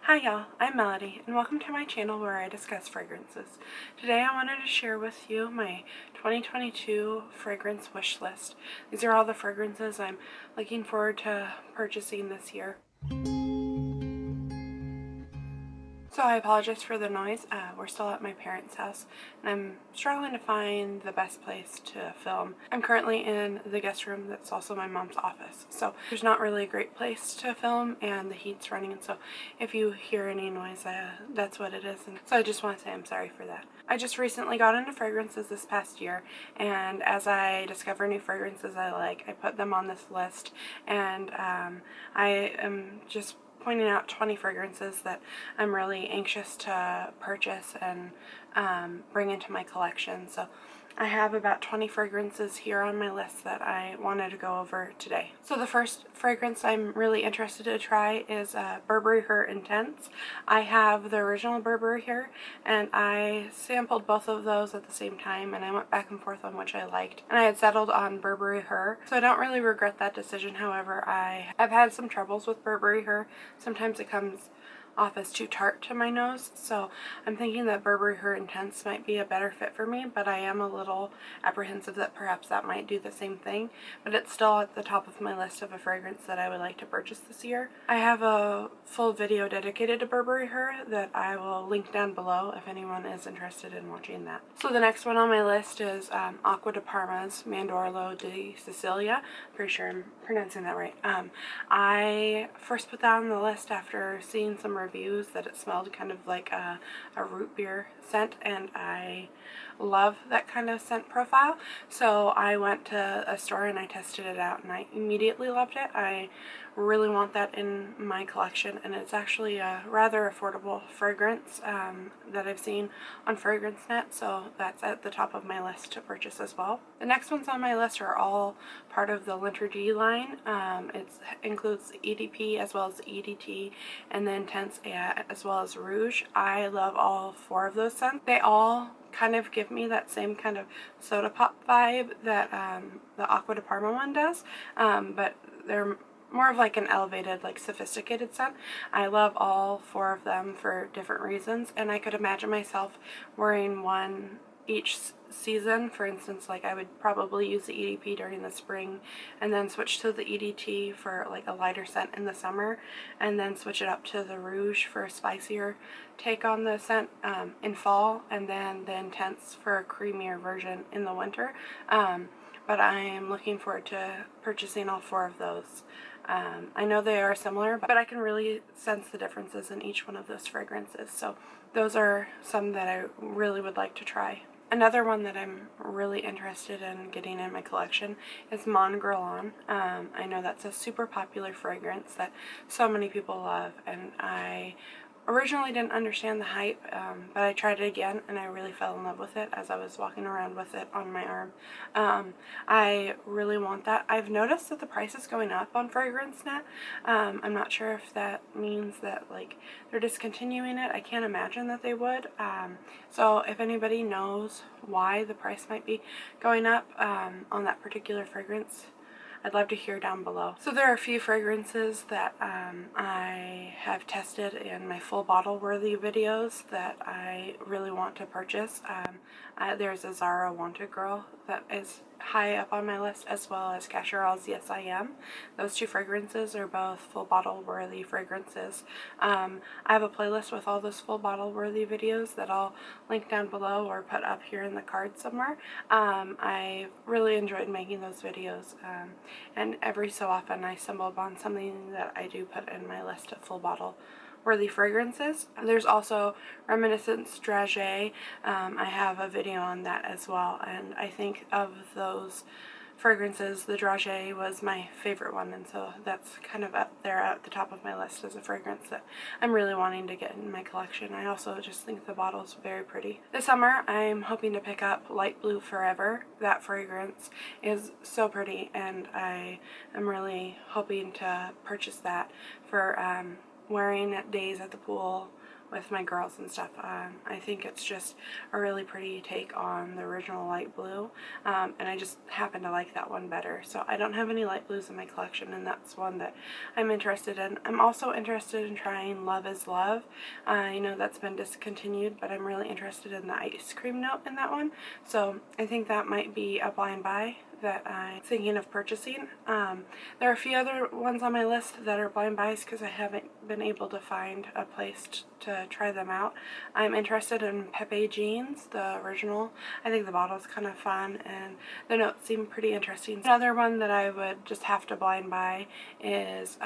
Hi y'all, I'm Melody and welcome to my channel where I discuss fragrances. Today I wanted to share with you my 2022 fragrance wish list. These are all the fragrances I'm looking forward to purchasing this year. So I apologize for the noise. We're still at my parents' house and I'm struggling to find the best place to film. I'm currently in the guest room that's also my mom's office. So there's not really a great place to film and the heat's running, and so if you hear any noise, that's what it is. And so I just want to say I'm sorry for that. I just recently got into fragrances this past year, and as I discover new fragrances I like, I put them on this list, and I am just pointing out 20 fragrances that I'm really anxious to purchase and bring into my collection. So I have about 20 fragrances here on my list that I wanted to go over today. So the first fragrance I'm really interested to try is Burberry Her Intense. I have the original Burberry Her and I sampled both of those at the same time, and I went back and forth on which I liked, and I had settled on Burberry Her, so I don't really regret that decision. However, I have had some troubles with Burberry Her. Sometimes it comes off as too tart to my nose, so I'm thinking that Burberry Her Intense might be a better fit for me, but I am a little apprehensive that perhaps that might do the same thing. But it's still at the top of my list of a fragrance that I would like to purchase this year. I have a full video dedicated to Burberry Her that I will link down below if anyone is interested in watching that. So the next one on my list is Acqua de Parma's Mandolo de Cecilia. Pretty sure I'm pronouncing that right. I first put that on the list after seeing some reviews that it smelled kind of like a root beer scent, and I love that kind of scent profile. So I went to a store and I tested it out and I immediately loved it. I really want that in my collection, and it's actually a rather affordable fragrance that I've seen on FragranceNet, so that's at the top of my list to purchase as well. The next ones on my list are all part of the Liturgy line. It includes the EDP as well as the EDT and the Intense as well as Rouge. I love all four of those scents. They all kind of give me that same kind of soda pop vibe that the Acqua de Parma one does, but they're more of like an elevated, like sophisticated scent. I love all four of them for different reasons, and I could imagine myself wearing one each season. For instance, like I would probably use the EDP during the spring and then switch to the EDT for like a lighter scent in the summer, and then switch it up to the Rouge for a spicier take on the scent in fall, and then the Intense for a creamier version in the winter. But I am looking forward to purchasing all four of those. I know they are similar, but I can really sense the differences in each one of those fragrances, so those are some that I really would like to try. Another one that I'm really interested in getting in my collection is Mon Guerlain. I know that's a super popular fragrance that so many people love, and I originally didn't understand the hype, but I tried it again and I really fell in love with it as I was walking around with it on my arm. I really want that. I've noticed that the price is going up on FragranceNet. I'm not sure if that means that like they're discontinuing it. I can't imagine that they would. So if anybody knows why the price might be going up on that particular fragrance, I'd love to hear down below. So there are a few fragrances that I have tested in my full bottle worthy videos that I really want to purchase. There's a Zara Wanted Girl that is high up on my list, as well as Cacharel's Yes I Am. Those two fragrances are both full bottle worthy fragrances. I have a playlist with all those full bottle worthy videos that I'll link down below or put up here in the card somewhere. I really enjoyed making those videos, and every so often I stumble upon something that I do put in my list of full bottle worthy fragrances. There's also Reminiscence Dragée. I have a video on that as well, and I think of those fragrances, the Dragée was my favorite one, and so that's kind of up there at the top of my list as a fragrance that I'm really wanting to get in my collection. I also just think the bottle's very pretty. This summer I'm hoping to pick up Light Blue Forever. That fragrance is so pretty, and I am really hoping to purchase that for wearing at days at the pool with my girls and stuff. I think it's just a really pretty take on the original light blue, and I just happen to like that one better. So I don't have any light blues in my collection, and that's one that I'm interested in. I'm also interested in trying Love is Love. I know that's been discontinued, but I'm really interested in the ice cream note in that one. So I think that might be a blind buy that I'm thinking of purchasing. There are a few other ones on my list that are blind buys because I haven't been able to find a place to try them out. I'm interested in Pepe Jeans, the original. I think the bottle's kind of fun and the notes seem pretty interesting. Another one that I would just have to blind buy is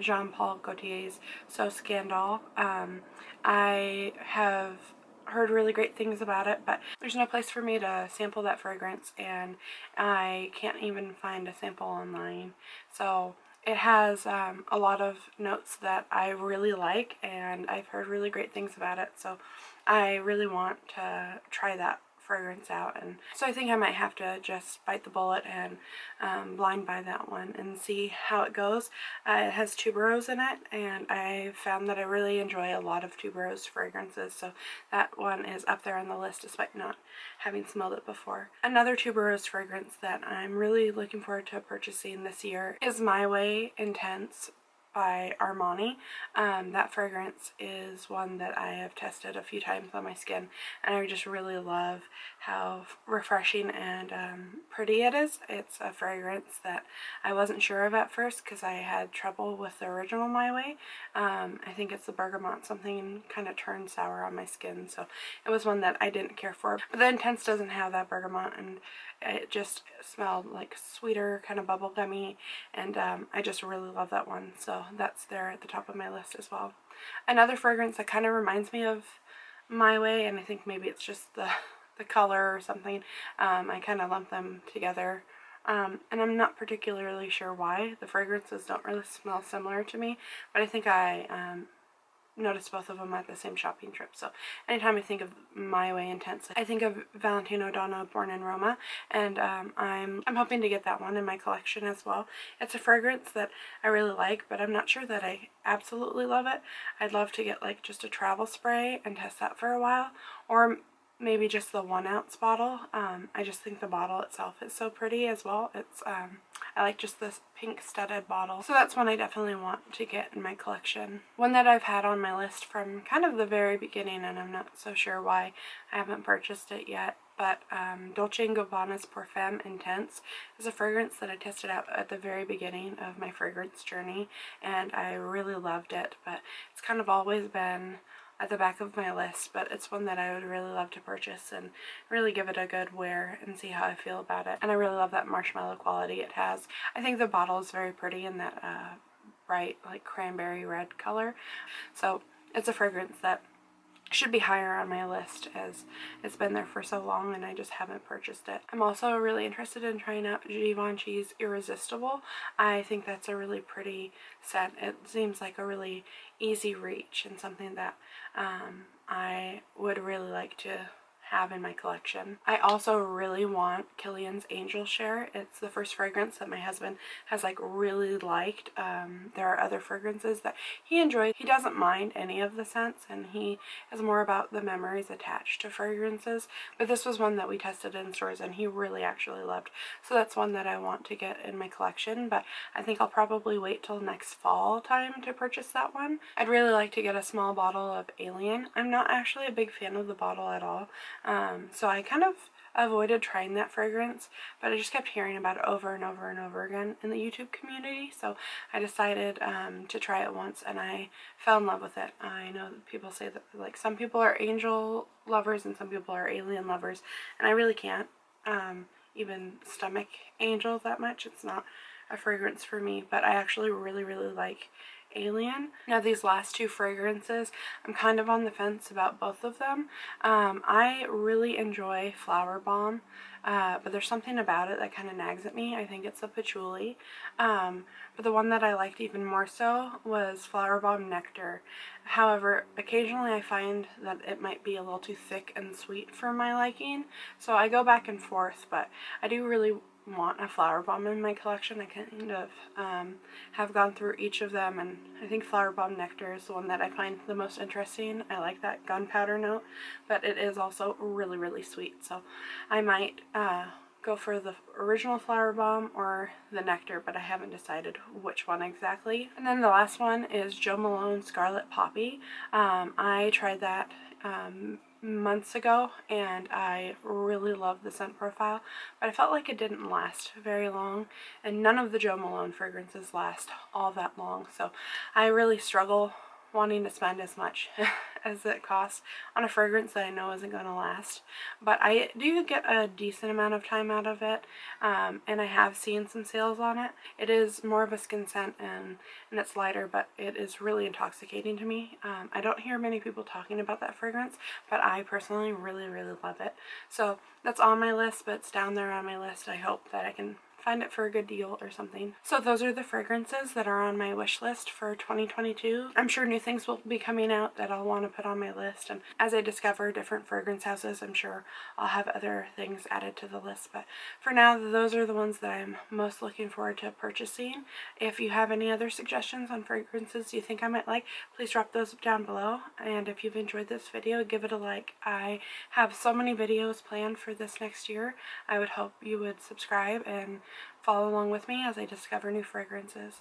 Jean-Paul Gaultier's So Scandal. I have heard really great things about it, but there's no place for me to sample that fragrance, and I can't even find a sample online. So it has a lot of notes that I really like, and I've heard really great things about it, so I really want to try that fragrance out. And so I think I might have to just bite the bullet and blind buy that one and see how it goes. It has tuberose in it, and I found that I really enjoy a lot of tuberose fragrances, so that one is up there on the list despite not having smelled it before. Another tuberose fragrance that I'm really looking forward to purchasing this year is My Way Intense by Armani. That fragrance is one that I have tested a few times on my skin, and I just really love how refreshing and pretty it is. It's a fragrance that I wasn't sure of at first because I had trouble with the original My Way. I think it's the bergamot. Something kind of turned sour on my skin, so it was one that I didn't care for. But the Intense doesn't have that bergamot, and it just smelled like sweeter, kind of bubblegummy, and I just really love that one. So that's there at the top of my list as well. Another fragrance that kind of reminds me of My Way, and I think maybe it's just the color or something. I kind of lump them together. And I'm not particularly sure why. The fragrances don't really smell similar to me, but I think I noticed both of them at the same shopping trip. So anytime I think of My Way Intense, I think of Valentino Donna Born in Roma, and I'm hoping to get that one in my collection as well. It's a fragrance that I really like, but I'm not sure that I absolutely love it. I'd love to get like just a travel spray and test that for a while, or maybe just the 1 ounce bottle. I just think the bottle itself is so pretty as well. It's I like just this pink studded bottle. So that's one I definitely want to get in my collection. One that I've had on my list from kind of the very beginning, and I'm not so sure why I haven't purchased it yet, but Dolce & Gabbana's Perfume Intense is a fragrance that I tested out at the very beginning of my fragrance journey, and I really loved it, but it's kind of always been at the back of my list, but it's one that I would really love to purchase and really give it a good wear and see how I feel about it. And I really love that marshmallow quality it has. I think the bottle is very pretty in that bright like cranberry red color, so it's a fragrance that should be higher on my list as it's been there for so long and I just haven't purchased it. I'm also really interested in trying out Givenchy's Irresistible. I think that's a really pretty scent. It seems like a really easy reach and something that I would really like to have in my collection. I also really want Kilian's Angel Share. It's the first fragrance that my husband has like really liked. There are other fragrances that he enjoys. He doesn't mind any of the scents, and he is more about the memories attached to fragrances, but this was one that we tested in stores and he really actually loved. So that's one that I want to get in my collection, but I think I'll probably wait till next fall time to purchase that one. I'd really like to get a small bottle of Alien. I'm not actually a big fan of the bottle at all. So I kind of avoided trying that fragrance, but I just kept hearing about it over and over and over again in the YouTube community, so I decided to try it once, and I fell in love with it. I know that people say that like some people are angel lovers and some people are alien lovers, and I really can't even stomach angel that much. It's not a fragrance for me, but I actually really like Alien. Now these last two fragrances, I'm kind of on the fence about both of them. I really enjoy Flower Bomb, but there's something about it that kind of nags at me. I think it's the patchouli. But the one that I liked even more so was Flower Bomb Nectar. However, occasionally I find that it might be a little too thick and sweet for my liking, so I go back and forth, but I do really want a flower bomb in my collection. I kind of have gone through each of them, and I think Flower Bomb Nectar is the one that I find the most interesting. I like that gunpowder note, but it is also really, really sweet. So I might go for the original Flower Bomb or the Nectar, but I haven't decided which one exactly. And then the last one is Jo Malone Scarlet Poppy. I tried that months ago, and I really loved the scent profile, but I felt like it didn't last very long, and none of the Jo Malone fragrances last all that long, so I really struggle wanting to spend as much as it costs on a fragrance that I know isn't going to last. But I do get a decent amount of time out of it, and I have seen some sales on it. It is more of a skin scent, and it's lighter, but it is really intoxicating to me. I don't hear many people talking about that fragrance, but I personally really, really love it. So that's on my list, but it's down there on my list. I hope that I can find it for a good deal or something. So those are the fragrances that are on my wish list for 2022. I'm sure new things will be coming out that I'll want to put on my list, and as I discover different fragrance houses, I'm sure I'll have other things added to the list, but for now those are the ones that I'm most looking forward to purchasing. If you have any other suggestions on fragrances you think I might like, please drop those down below, and if you've enjoyed this video, give it a like. I have so many videos planned for this next year. I would hope you would subscribe and follow along with me as I discover new fragrances.